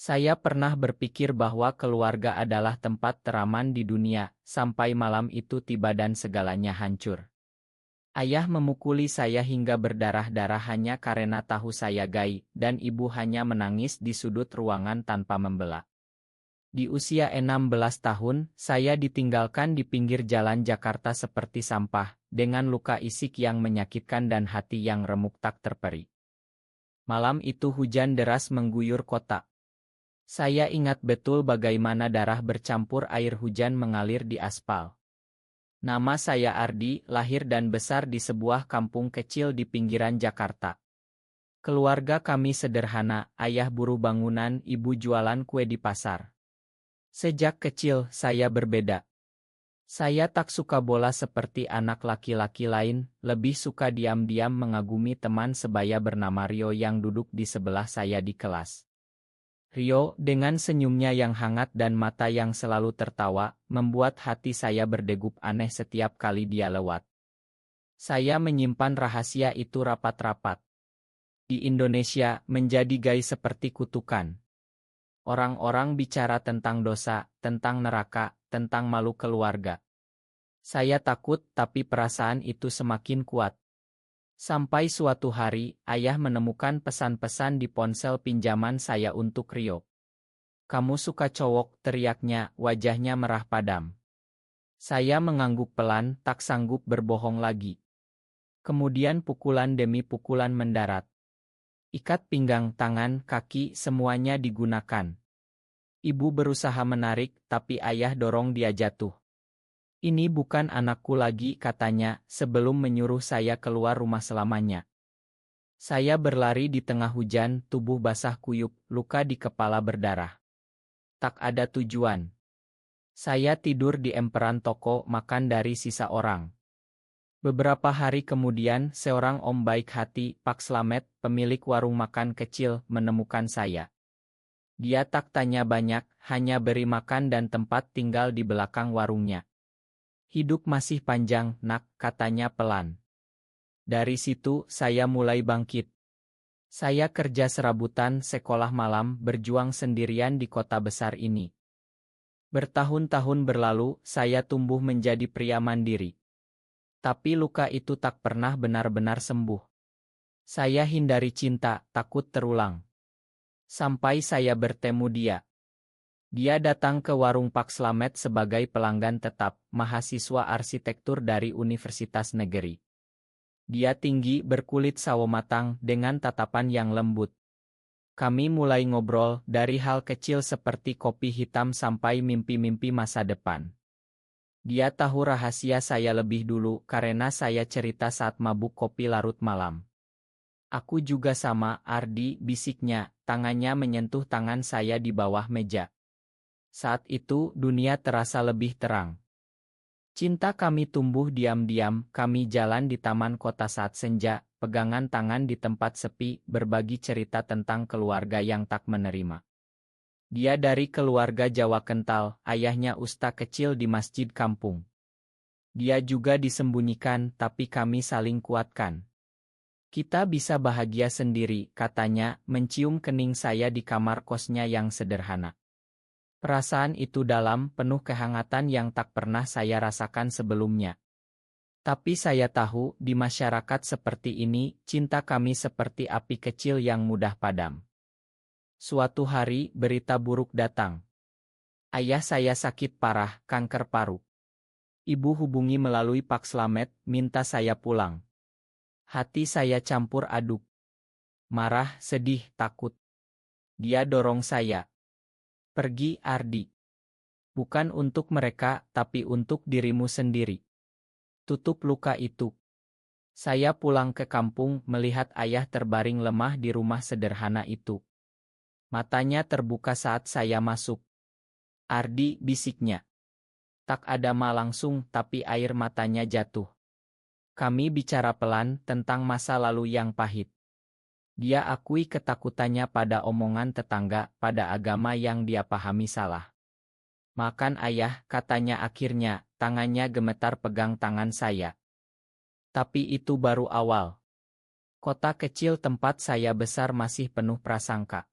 Saya pernah berpikir bahwa keluarga adalah tempat teraman di dunia, sampai malam itu tiba dan segalanya hancur. Ayah memukuli saya hingga berdarah-darah hanya karena tahu saya gay, dan ibu hanya menangis di sudut ruangan tanpa membela. Di usia 16 tahun, saya ditinggalkan di pinggir jalan Jakarta seperti sampah, dengan luka isik yang menyakitkan dan hati yang remuk tak terperi. Malam itu hujan deras mengguyur kota. Saya ingat betul bagaimana darah bercampur air hujan mengalir di aspal. Nama saya Ardi, lahir dan besar di sebuah kampung kecil di pinggiran Jakarta. Keluarga kami sederhana, ayah buruh bangunan, ibu jualan kue di pasar. Sejak kecil, saya berbeda. Saya tak suka bola seperti anak laki-laki lain, lebih suka diam-diam mengagumi teman sebaya bernama Rio yang duduk di sebelah saya di kelas. Rio, dengan senyumnya yang hangat dan mata yang selalu tertawa, membuat hati saya berdegup aneh setiap kali dia lewat. Saya menyimpan rahasia itu rapat-rapat. Di Indonesia, menjadi gay seperti kutukan. Orang-orang bicara tentang dosa, tentang neraka, tentang malu keluarga. Saya takut, tapi perasaan itu semakin kuat. Sampai suatu hari, ayah menemukan pesan-pesan di ponsel pinjaman saya untuk Rio. "Kamu suka cowok," teriaknya, wajahnya merah padam. Saya mengangguk pelan, tak sanggup berbohong lagi. Kemudian pukulan demi pukulan mendarat. Ikat pinggang, tangan, kaki, semuanya digunakan. Ibu berusaha menarik, tapi ayah dorong dia jatuh. "Ini bukan anakku lagi," katanya, sebelum menyuruh saya keluar rumah selamanya. Saya berlari di tengah hujan, tubuh basah kuyup, luka di kepala berdarah. Tak ada tujuan. Saya tidur di emperan toko, makan dari sisa orang. Beberapa hari kemudian, seorang om baik hati, Pak Slamet, pemilik warung makan kecil, menemukan saya. Dia tak tanya banyak, hanya beri makan dan tempat tinggal di belakang warungnya. "Hidup masih panjang, nak," katanya pelan. Dari situ, saya mulai bangkit. Saya kerja serabutan, sekolah malam, berjuang sendirian di kota besar ini. Bertahun-tahun berlalu, saya tumbuh menjadi pria mandiri. Tapi luka itu tak pernah benar-benar sembuh. Saya hindari cinta, takut terulang. Sampai saya bertemu dia. Dia datang ke warung Pak Slamet sebagai pelanggan tetap, mahasiswa arsitektur dari Universitas Negeri. Dia tinggi, berkulit sawo matang, dengan tatapan yang lembut. Kami mulai ngobrol, dari hal kecil seperti kopi hitam sampai mimpi-mimpi masa depan. Dia tahu rahasia saya lebih dulu karena saya cerita saat mabuk kopi larut malam. "Aku juga sama, Ardi," bisiknya, tangannya menyentuh tangan saya di bawah meja. Saat itu, dunia terasa lebih terang. Cinta kami tumbuh diam-diam, kami jalan di taman kota saat senja, pegangan tangan di tempat sepi, berbagi cerita tentang keluarga yang tak menerima. Dia dari keluarga Jawa kental, ayahnya ustaz kecil di masjid kampung. Dia juga disembunyikan, tapi kami saling kuatkan. "Kita bisa bahagia sendiri," katanya, mencium kening saya di kamar kosnya yang sederhana. Perasaan itu dalam, penuh kehangatan yang tak pernah saya rasakan sebelumnya. Tapi saya tahu, di masyarakat seperti ini, cinta kami seperti api kecil yang mudah padam. Suatu hari, berita buruk datang. Ayah saya sakit parah, kanker paru. Ibu hubungi melalui Pak Slamet, minta saya pulang. Hati saya campur aduk. Marah, sedih, takut. Dia dorong saya. "Pergi, Ardi. Bukan untuk mereka, tapi untuk dirimu sendiri. Tutup luka itu." Saya pulang ke kampung, melihat ayah terbaring lemah di rumah sederhana itu. Matanya terbuka saat saya masuk. "Ardi," bisiknya. Tak ada ma langsung, tapi air matanya jatuh. Kami bicara pelan tentang masa lalu yang pahit. Dia akui ketakutannya pada omongan tetangga, pada agama yang dia pahami salah. "Makan ayah," katanya akhirnya, tangannya gemetar pegang tangan saya. Tapi itu baru awal. Kota kecil tempat saya besar masih penuh prasangka.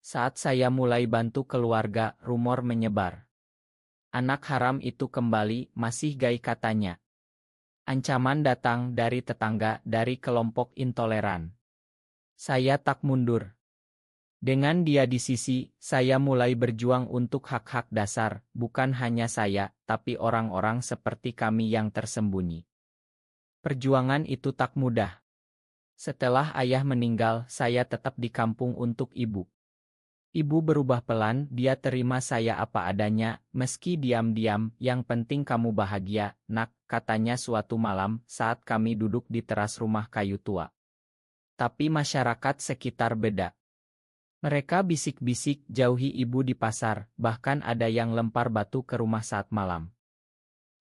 Saat saya mulai bantu keluarga, rumor menyebar. Anak haram itu kembali, masih gay katanya. Ancaman datang dari tetangga, dari kelompok intoleran. Saya tak mundur. Dengan dia di sisi, saya mulai berjuang untuk hak-hak dasar, bukan hanya saya, tapi orang-orang seperti kami yang tersembunyi. Perjuangan itu tak mudah. Setelah ayah meninggal, saya tetap di kampung untuk ibu. Ibu berubah pelan, dia terima saya apa adanya, meski diam-diam, yang penting kamu bahagia, nak, katanya suatu malam, saat kami duduk di teras rumah kayu tua. Tapi masyarakat sekitar beda. Mereka bisik-bisik, jauhi ibu di pasar, bahkan ada yang lempar batu ke rumah saat malam.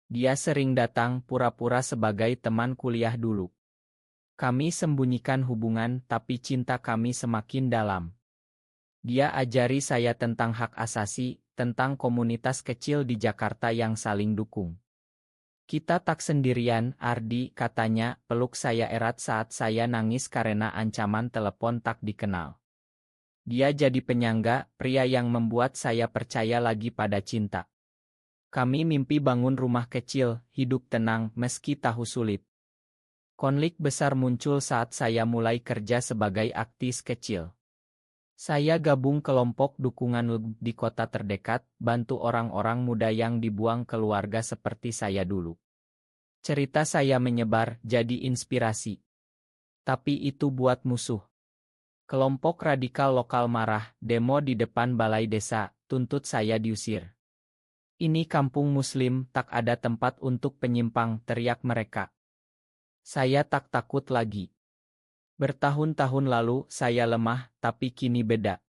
Dia sering datang pura-pura sebagai teman kuliah dulu. Kami sembunyikan hubungan, tapi cinta kami semakin dalam. Dia ajari saya tentang hak asasi, tentang komunitas kecil di Jakarta yang saling dukung. Kita tak sendirian, Ardi, katanya, peluk saya erat saat saya nangis karena ancaman telepon tak dikenal. Dia jadi penyangga, pria yang membuat saya percaya lagi pada cinta. Kami mimpi bangun rumah kecil, hidup tenang, meski tahu sulit. Konflik besar muncul saat saya mulai kerja sebagai aktivis kecil. Saya gabung kelompok dukungan di kota terdekat, bantu orang-orang muda yang dibuang keluarga seperti saya dulu. Cerita saya menyebar, jadi inspirasi. Tapi itu buat musuh. Kelompok radikal lokal marah, demo di depan balai desa, tuntut saya diusir. Ini kampung muslim, tak ada tempat untuk penyimpang, teriak mereka. Saya tak takut lagi. Bertahun-tahun lalu, saya lemah, tapi kini beda.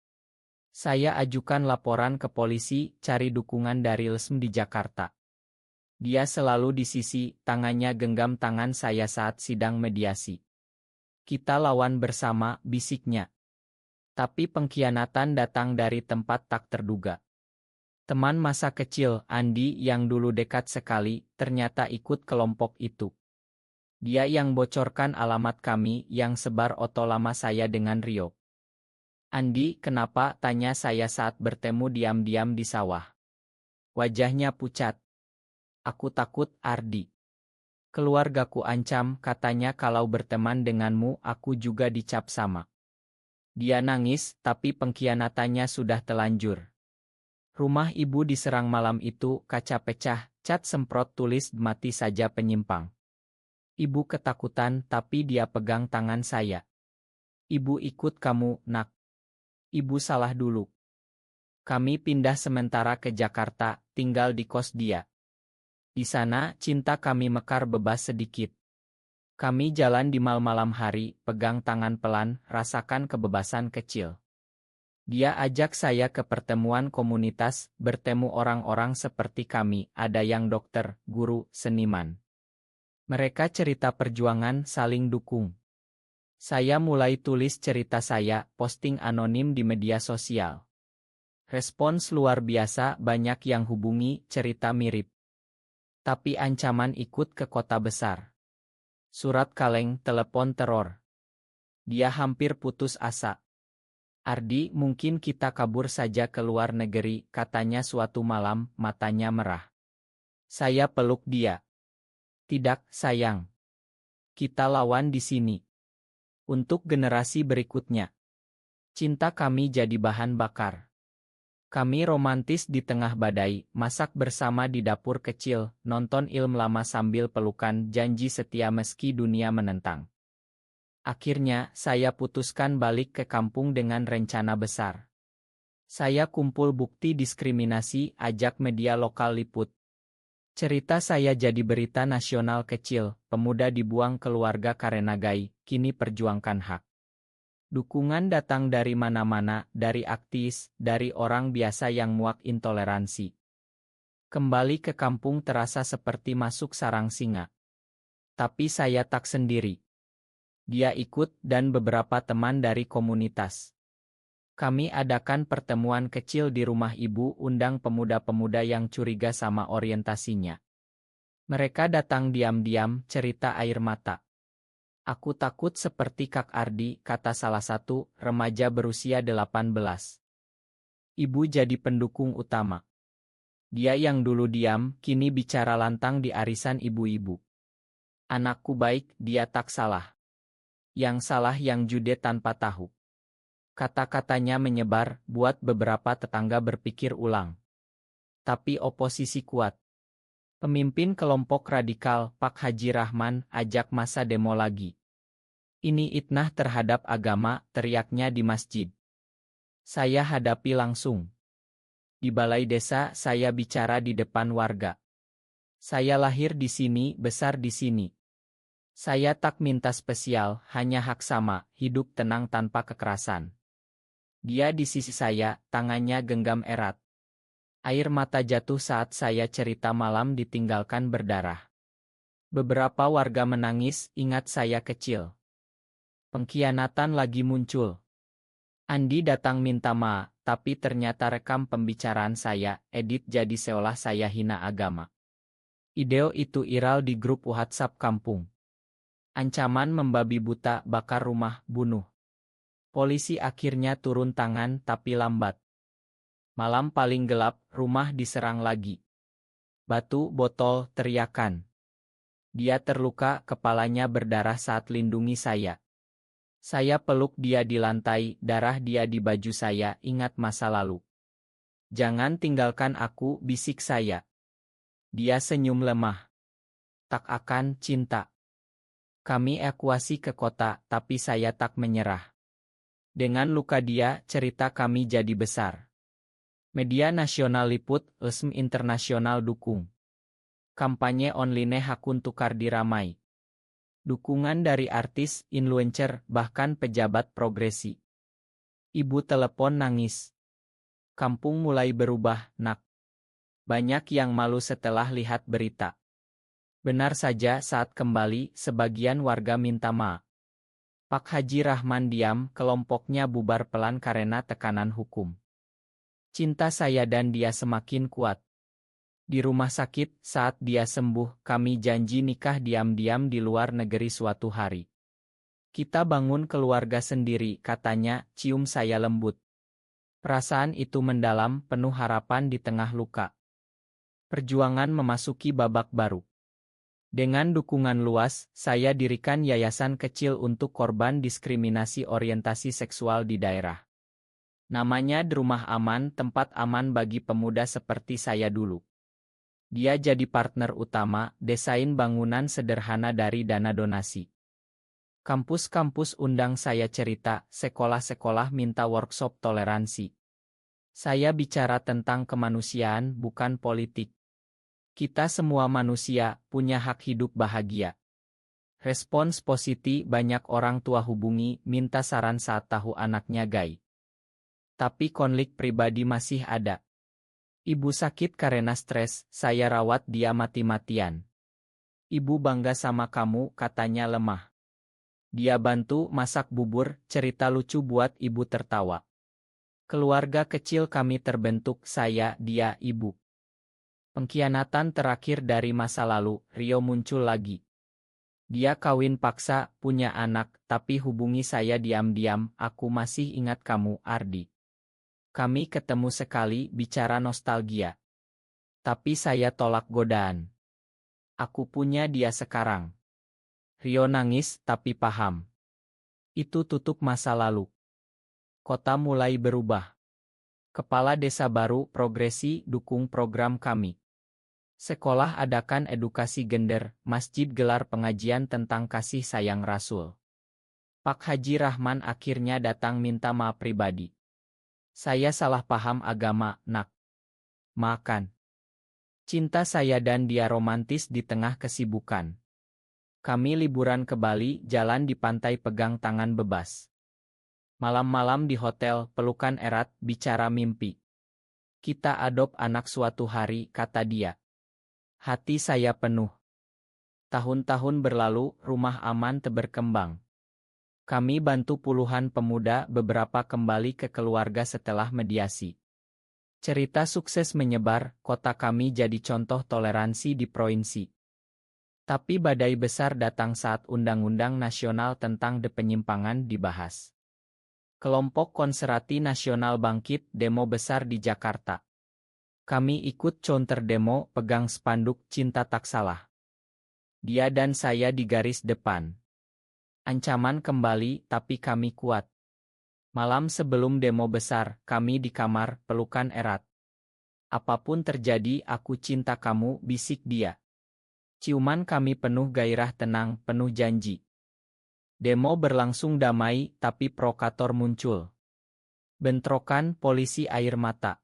Saya ajukan laporan ke polisi, cari dukungan dari LSM di Jakarta. Dia selalu di sisi, tangannya genggam tangan saya saat sidang mediasi. Kita lawan bersama, bisiknya. Tapi pengkhianatan datang dari tempat tak terduga. Teman masa kecil, Andi, yang dulu dekat sekali, ternyata ikut kelompok itu. Dia yang bocorkan alamat kami, yang sebar foto lama saya dengan Rio. Andi, kenapa? Tanya saya saat bertemu diam-diam di sawah. Wajahnya pucat. Aku takut, Ardi. Keluargaku ancam, katanya kalau berteman denganmu, aku juga dicap sama. Dia nangis, tapi pengkhianatannya sudah telanjur. Rumah ibu diserang malam itu, kaca pecah, cat semprot tulis mati saja penyimpang. Ibu ketakutan, tapi dia pegang tangan saya. Ibu ikut kamu, nak. Ibu salah dulu. Kami pindah sementara ke Jakarta, tinggal di kos dia. Di sana, cinta kami mekar bebas sedikit. Kami jalan di malam hari, pegang tangan pelan, rasakan kebebasan kecil. Dia ajak saya ke pertemuan komunitas, bertemu orang-orang seperti kami, ada yang dokter, guru, seniman. Mereka cerita perjuangan, saling dukung. Saya mulai tulis cerita saya, posting anonim di media sosial. Respons luar biasa, banyak yang hubungi, cerita mirip. Tapi ancaman ikut ke kota besar. Surat kaleng, telepon teror. Dia hampir putus asa. Ardi, mungkin kita kabur saja ke luar negeri, katanya suatu malam, matanya merah. Saya peluk dia. Tidak, sayang. Kita lawan di sini. Untuk generasi berikutnya. Cinta kami jadi bahan bakar. Kami romantis di tengah badai, masak bersama di dapur kecil, nonton film lama sambil pelukan, janji setia meski dunia menentang. Akhirnya, saya putuskan balik ke kampung dengan rencana besar. Saya kumpul bukti diskriminasi, ajak media lokal liput. Cerita saya jadi berita nasional kecil, pemuda dibuang keluarga karena gay, kini perjuangkan hak. Dukungan datang dari mana-mana, dari aktivis, dari orang biasa yang muak intoleransi. Kembali ke kampung terasa seperti masuk sarang singa. Tapi saya tak sendiri. Dia ikut dan beberapa teman dari komunitas. Kami adakan pertemuan kecil di rumah ibu, undang pemuda-pemuda yang curiga sama orientasinya. Mereka datang diam-diam, cerita air mata. Aku takut seperti Kak Ardi, kata salah satu, remaja berusia 18. Ibu jadi pendukung utama. Dia yang dulu diam, kini bicara lantang di arisan ibu-ibu. Anakku baik, dia tak salah. Yang salah yang jude tanpa tahu. Kata-katanya menyebar, buat beberapa tetangga berpikir ulang. Tapi oposisi kuat. Pemimpin kelompok radikal, Pak Haji Rahman, ajak masa demo lagi. Ini itnah terhadap agama, teriaknya di masjid. Saya hadapi langsung. Di balai desa, saya bicara di depan warga. Saya lahir di sini, besar di sini. Saya tak minta spesial, hanya hak sama, hidup tenang tanpa kekerasan. Dia di sisi saya, tangannya genggam erat. Air mata jatuh saat saya cerita malam ditinggalkan berdarah. Beberapa warga menangis, ingat saya kecil. Pengkhianatan lagi muncul. Andi datang minta maaf, tapi ternyata rekam pembicaraan saya, edit jadi seolah saya hina agama. Video itu viral di grup WhatsApp kampung. Ancaman membabi buta, bakar rumah, bunuh. Polisi akhirnya turun tangan tapi lambat. Malam paling gelap, rumah diserang lagi. Batu, botol, teriakan. Dia terluka, kepalanya berdarah saat lindungi saya. Saya peluk dia di lantai, darah dia di baju saya, ingat masa lalu. Jangan tinggalkan aku, bisik saya. Dia senyum lemah. Tak akan, cinta. Kami evakuasi ke kota, tapi saya tak menyerah. Dengan luka dia, cerita kami jadi besar. Media nasional liput, resmi internasional dukung. Kampanye online hakun tukar diramai. Dukungan dari artis, influencer, bahkan pejabat progresi. Ibu telepon nangis. Kampung mulai berubah, nak. Banyak yang malu setelah lihat berita. Benar saja saat kembali, sebagian warga minta maaf. Pak Haji Rahman diam, kelompoknya bubar pelan karena tekanan hukum. Cinta saya dan dia semakin kuat. Di rumah sakit, saat dia sembuh, kami janji nikah diam-diam di luar negeri suatu hari. Kita bangun keluarga sendiri, katanya, cium saya lembut. Perasaan itu mendalam, penuh harapan di tengah luka. Perjuangan memasuki babak baru. Dengan dukungan luas, saya dirikan yayasan kecil untuk korban diskriminasi orientasi seksual di daerah. Namanya Rumah Aman, tempat aman bagi pemuda seperti saya dulu. Dia jadi partner utama, desain bangunan sederhana dari dana donasi. Kampus-kampus undang saya cerita, sekolah-sekolah minta workshop toleransi. Saya bicara tentang kemanusiaan, bukan politik. Kita semua manusia, punya hak hidup bahagia. Respons positif, banyak orang tua hubungi, minta saran saat tahu anaknya gay. Tapi konflik pribadi masih ada. Ibu sakit karena stres, saya rawat dia mati-matian. Ibu bangga sama kamu, katanya lemah. Dia bantu masak bubur, cerita lucu buat ibu tertawa. Keluarga kecil kami terbentuk, saya, dia, ibu. Pengkhianatan terakhir dari masa lalu, Rio muncul lagi. Dia kawin paksa, punya anak, tapi hubungi saya diam-diam, aku masih ingat kamu, Ardi. Kami ketemu sekali, bicara nostalgia. Tapi saya tolak godaan. Aku punya dia sekarang. Rio nangis, tapi paham. Itu tutup masa lalu. Kota mulai berubah. Kepala desa baru, progresi, dukung program kami. Sekolah adakan edukasi gender, masjid gelar pengajian tentang kasih sayang Rasul. Pak Haji Rahman akhirnya datang minta maaf pribadi. Saya salah paham agama, nak. Makan. Cinta saya dan dia romantis di tengah kesibukan. Kami liburan ke Bali, jalan di pantai pegang tangan bebas. Malam-malam di hotel, pelukan erat, bicara mimpi. Kita adop anak suatu hari, kata dia. Hati saya penuh. Tahun-tahun berlalu, Rumah Aman berkembang. Kami bantu puluhan pemuda, beberapa kembali ke keluarga setelah mediasi. Cerita sukses menyebar, kota kami jadi contoh toleransi di provinsi. Tapi badai besar datang saat Undang-Undang Nasional tentang penyimpangan dibahas. Kelompok Konserati Nasional bangkit demo besar di Jakarta. Kami ikut counter demo pegang spanduk Cinta Tak Salah. Dia dan saya di garis depan. Ancaman kembali tapi kami kuat. Malam sebelum demo besar, kami di kamar, pelukan erat. Apapun terjadi aku cinta kamu, bisik dia. Ciuman kami penuh gairah tenang, penuh janji. Demo berlangsung damai, tapi provokator muncul. Bentrokan, polisi air mata.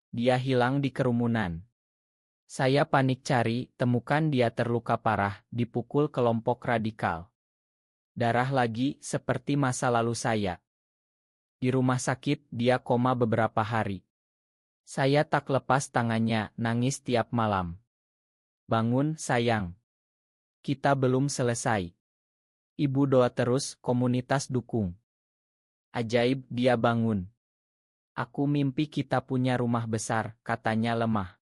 Dia hilang di kerumunan. Saya panik cari, temukan dia terluka parah, dipukul kelompok radikal. Darah lagi, seperti masa lalu saya. Di rumah sakit, dia koma beberapa hari. Saya tak lepas tangannya, nangis tiap malam. Bangun, sayang. Kita belum selesai. Ibu doa terus, komunitas dukung. Ajaib, dia bangun. Aku mimpi kita punya rumah besar, katanya lemah.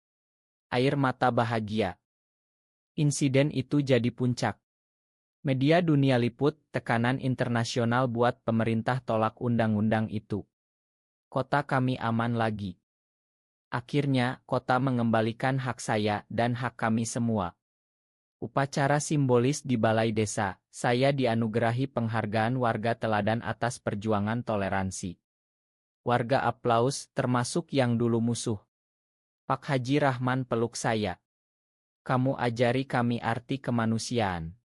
Air mata bahagia. Insiden itu jadi puncak. Media dunia liput, tekanan internasional buat pemerintah tolak undang-undang itu. Kota kami aman lagi. Akhirnya, kota mengembalikan hak saya dan hak kami semua. Upacara simbolis di Balai Desa, saya dianugerahi penghargaan warga teladan atas perjuangan toleransi. Warga aplaus, termasuk yang dulu musuh. Pak Haji Rahman peluk saya. Kamu ajari kami arti kemanusiaan.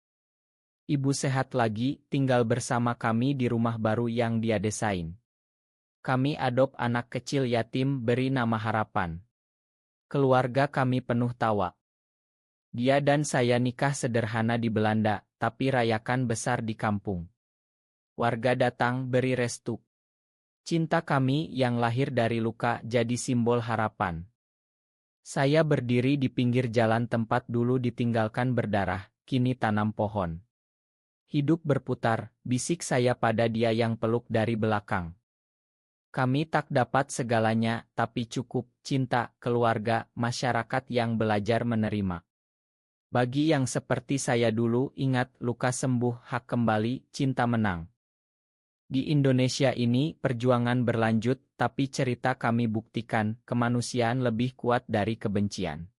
Ibu sehat lagi, tinggal bersama kami di rumah baru yang dia desain. Kami adop anak kecil yatim, beri nama Harapan. Keluarga kami penuh tawa. Dia dan saya nikah sederhana di Belanda, tapi rayakan besar di kampung. Warga datang beri restu. Cinta kami yang lahir dari luka jadi simbol harapan. Saya berdiri di pinggir jalan tempat dulu ditinggalkan berdarah, kini tanam pohon. Hidup berputar, bisik saya pada dia yang peluk dari belakang. Kami tak dapat segalanya, tapi cukup cinta, keluarga, masyarakat yang belajar menerima. Bagi yang seperti saya dulu, ingat, luka sembuh, hak kembali, cinta menang. Di Indonesia ini, perjuangan berlanjut, tapi cerita kami buktikan, kemanusiaan lebih kuat dari kebencian.